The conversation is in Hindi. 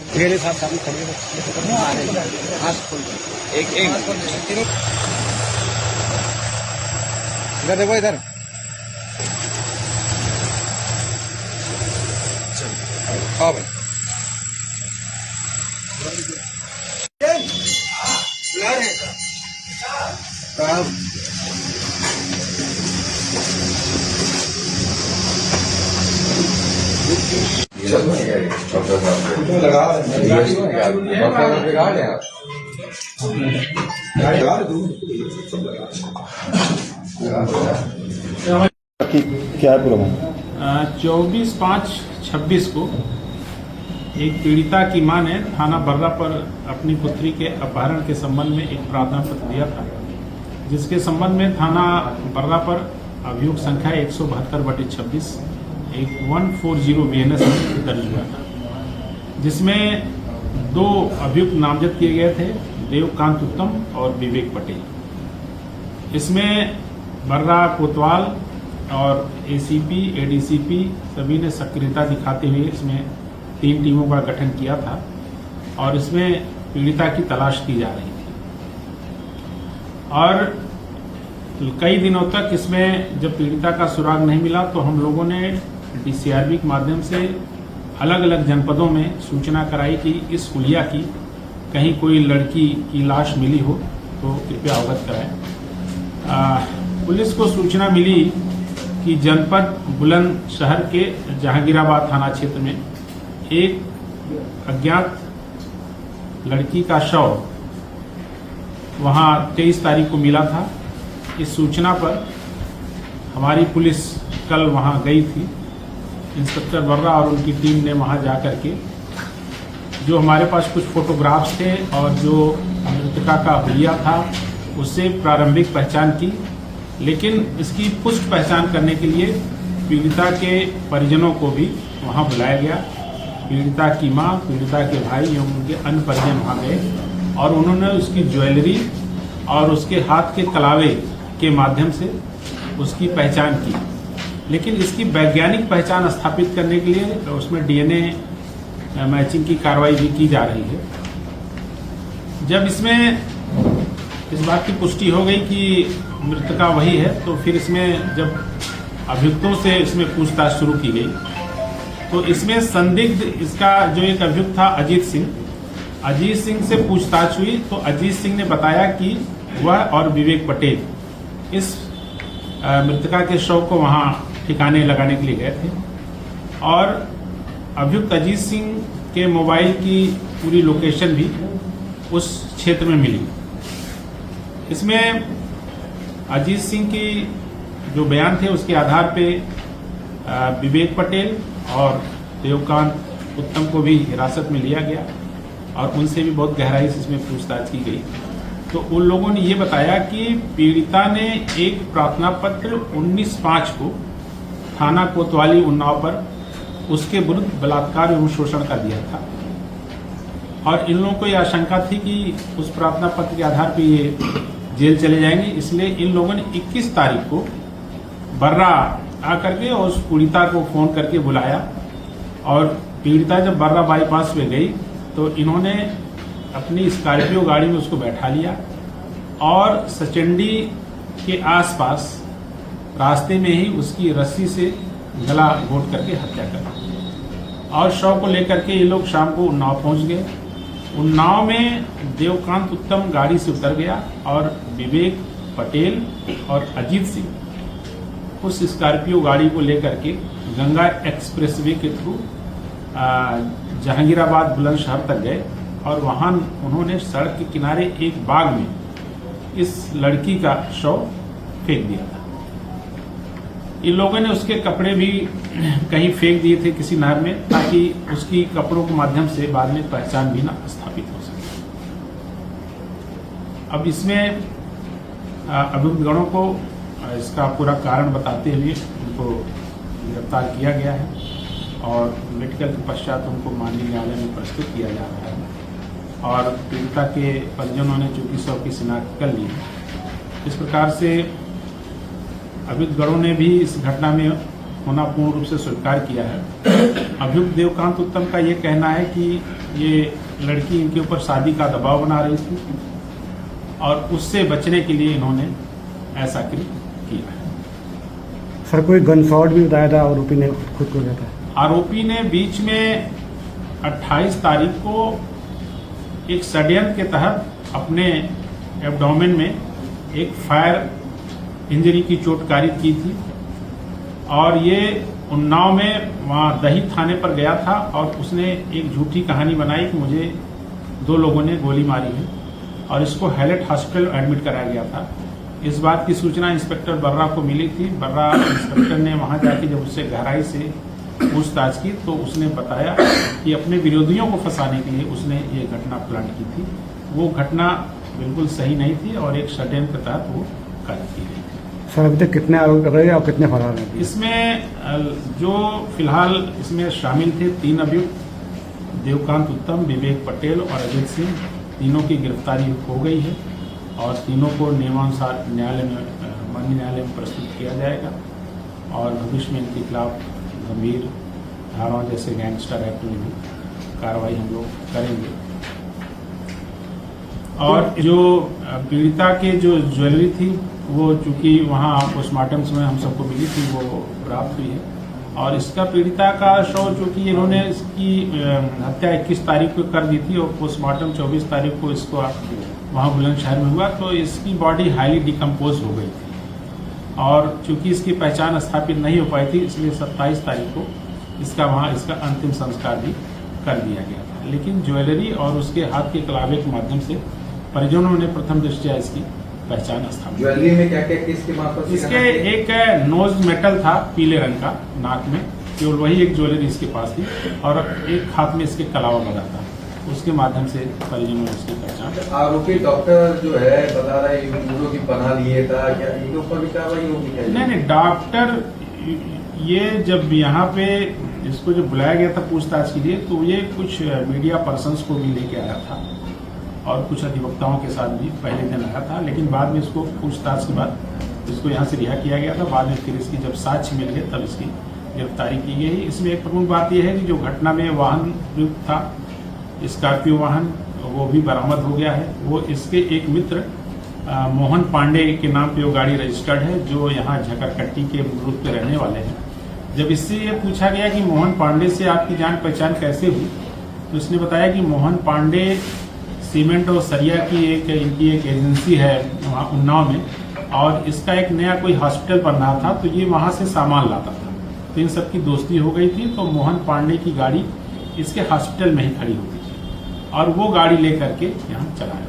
मेरे साथ सामने खड़े एक इधर देखो इधर हाँ भाई क्या है पूरा 24/5/26 को एक पीड़िता की मां ने थाना बर्रा पर अपनी पुत्री के अपहरण के संबंध में एक प्रार्थना पत्र दिया था, जिसके संबंध में थाना बर्रा पर अभियोग संख्या 172/26 एक 140 BNS दर्ज हुआ था, जिसमें 2 अभियुक्त नामजद किए गए थे, देवकांत उत्तम और विवेक पटेल। इसमें बर्रा कोतवाल और ACP, ADCP सभी ने सक्रियता दिखाते हुए इसमें 3 टीमों का गठन किया था और इसमें पीड़िता की तलाश की जा रही थी। और कई दिनों तक इसमें जब पीड़िता का सुराग नहीं मिला तो हम लोगों ने DCRB के माध्यम से अलग अलग जनपदों में सूचना कराई कि इस हुलिया की कहीं कोई लड़की की लाश मिली हो तो कृपया अवगत कराएं। पुलिस को सूचना मिली कि जनपद बुलंदशहर के जहांगीराबाद थाना क्षेत्र में एक अज्ञात लड़की का शव वहां 23 तारीख को मिला था। इस सूचना पर हमारी पुलिस कल वहां गई थी। इंस्पेक्टर बर्रा और उनकी टीम ने वहां जाकर के जो हमारे पास कुछ फोटोग्राफ्स थे और जो मृतका का हुलिया था उससे प्रारंभिक पहचान की, लेकिन इसकी पुष्ट पहचान करने के लिए पीड़िता के परिजनों को भी वहां बुलाया गया। पीड़िता की मां, पीड़िता के भाई एवं उनके अन्य परिजन वहां गए और उन्होंने उसकी ज्वेलरी और उसके हाथ के कलावे के माध्यम से उसकी पहचान की, लेकिन इसकी वैज्ञानिक पहचान स्थापित करने के लिए उसमें DNA मैचिंग की कार्रवाई भी की जा रही है। जब इसमें इस बात की पुष्टि हो गई कि मृतका वही है तो फिर इसमें जब अभियुक्तों से इसमें पूछताछ शुरू की गई तो इसमें संदिग्ध इसका जो एक अभियुक्त था अजीत सिंह से पूछताछ हुई तो अजीत सिंह ने बताया कि वह और विवेक पटेल इस मृतका के शव को वहां ठिकाने लगाने के लिए गए थे और अभियुक्त अजीत सिंह के मोबाइल की पूरी लोकेशन भी उस क्षेत्र में मिली। इसमें अजीत सिंह की जो बयान थे उसके आधार पे विवेक पटेल और देवकांत उत्तम को भी हिरासत में लिया गया और उनसे भी बहुत गहराई से इसमें पूछताछ की गई। तो उन लोगों ने ये बताया कि पीड़िता ने एक प्रार्थना पत्र 19/5 को थाना कोतवाली उन्नाव पर उसके विरुद्ध बलात्कार एवं शोषण का दिया था और इन लोगों को यह आशंका थी कि उस प्रार्थना पत्र के आधार पर ये जेल चले जाएंगे, इसलिए इन लोगों ने 21 तारीख को बर्रा आकर के और उस पीड़िता को फोन करके बुलाया और पीड़िता जब बर्रा बाईपास पे गई तो इन्होंने अपनी स्कॉर्पियो गाड़ी में उसको बैठा लिया और सचंडी के आसपास रास्ते में ही उसकी रस्सी से गला घोट करके हत्या कर दी और शव को लेकर के ये लोग शाम को उन्नाव पहुंच गए। उन्नाव में देवकांत उत्तम गाड़ी से उतर गया और विवेक पटेल और अजीत सिंह उस स्कॉर्पियो गाड़ी को लेकर के गंगा एक्सप्रेसवे के थ्रू जहांगीराबाद बुलंदशहर तक गए और वहां उन्होंने सड़क के किनारे एक बाग में इस लड़की का शव फेंक दिया था। इन लोगों ने उसके कपड़े भी कहीं फेंक दिए थे किसी नहर में ताकि उसकी कपड़ों के माध्यम से बाद में पहचान भी ना स्थापित हो सके। अब इसमें अभियुक्तगणों को इसका पूरा कारण बताते हुए उनको गिरफ्तार किया गया है और मेडिकल के पश्चात उनको माननीय न्यायालय में प्रस्तुत किया जा रहा है और पीड़िता के परिजनों ने चूंकि शव की शिनाख्त कर ली है। इस प्रकार से अभियुक्तगणों ने भी इस घटना में होना पूर्ण रूप से स्वीकार किया है। अभियुक्त देवकांत उत्तम का ये कहना है कि ये लड़की इनके ऊपर शादी का दबाव बना रही थी और उससे बचने के लिए इन्होंने ऐसा कृत्य किया है। सर कोई गन शॉट भी बताया था आरोपी ने खुद को दिया था। आरोपी ने बीच में 28 तारीख को एक षड्यंत्र के तहत अपने एब्डोमेन में एक फायर इंजरी की चोट कारित की थी और ये उन्नाव में वहाँ दही थाने पर गया था और उसने एक झूठी कहानी बनाई कि मुझे 2 लोगों ने गोली मारी है और इसको हैलेट हॉस्पिटल एडमिट कराया गया था। इस बात की सूचना इंस्पेक्टर बर्रा को मिली थी। बर्रा इंस्पेक्टर ने वहाँ जाके जब उससे गहराई से पूछताछ की तो उसने बताया कि अपने विरोधियों को फंसाने के लिए उसने ये घटना प्लान की थी। वो घटना बिल्कुल सही नहीं थी और एक षड्यंत्र के तहत वो कार्य की गई थी। सर अभी तक कितने आरोपी कर रहे हैं और कितने फरार हैं? इसमें जो फिलहाल इसमें शामिल थे 3 अभियुक्त, देवकांत उत्तम, विवेक पटेल और अजित सिंह, तीनों की गिरफ्तारी हो गई है और तीनों को नियमानुसार माननीय न्यायालय में प्रस्तुत किया जाएगा और भविष्य में इनके खिलाफ गंभीर धाराओं जैसे गैंगस्टर एक्ट में भी कार्रवाई हम लोग करेंगे। और जो पीड़िता के जो ज्वेलरी थी वो चूंकि वहाँ पोस्टमार्टम में हम सबको मिली थी वो प्राप्त हुई है और इसका पीड़िता का शव चूंकि इन्होंने इसकी हत्या 21 तारीख को कर दी थी और पोस्टमार्टम 24 तारीख को इसको वहाँ बुलंदशहर में हुआ तो इसकी बॉडी हाईली डिकम्पोज हो गई थी और चूंकि इसकी पहचान स्थापित नहीं हो पाई थी इसलिए 27 तारीख को इसका अंतिम संस्कार भी कर दिया गया था। लेकिन ज्वेलरी और उसके हाथ के कलावे के माध्यम से परिजनों ने प्रथम दृष्टया इसकी पहचान स्थापित। ज्वेलरी में क्या क्या किसके मार्फत? इसके एक नोज मेटल था पीले रंग का नाक में, केवल वही एक ज्वेलरी इसके पास थी और एक हाथ में इसके कलावा बना था, उसके माध्यम से परिजनों ने इसकी पहचान। आरोपी डॉक्टर जो है बता रहा है यूरो की पनाह लिए था, क्या इनके ऊपर भी कार्रवाई होगी? नहीं, डॉक्टर ये जब यहाँ पे इसको जब बुलाया गया था पूछताछ के लिए तो ये कुछ मीडिया पर्सन्स को भी लेके आया था और कुछ अधिवक्ताओं के साथ भी पहले दिन आया था, लेकिन बाद में इसको पूछताछ के बाद इसको यहाँ से रिहा किया गया था। बाद में फिर इसकी जब साक्ष्य मिल गए तब इसकी गिरफ्तारी की गई। इसमें एक प्रमुख बात यह है कि जो घटना में वाहन प्रयुक्त था स्कॉर्पियो वाहन वो भी बरामद हो गया है। वो इसके एक मित्र मोहन पांडे के नाम पे वो गाड़ी रजिस्टर्ड है जो यहाँ झकरकट्टी के रूट पे रहने वाले हैं। जब इससे ये पूछा गया कि मोहन पांडे से आपकी जान पहचान कैसे हुई तो इसने बताया कि मोहन पांडे सीमेंट और सरिया की इनकी एक एजेंसी है वहाँ उन्नाव में और इसका एक नया कोई हॉस्पिटल बन रहा था तो ये वहाँ से सामान लाता था तो इन सबकी दोस्ती हो गई थी। तो मोहन पांडे की गाड़ी इसके हॉस्पिटल में ही खड़ी होती थी और वो गाड़ी लेकर के यहाँ चला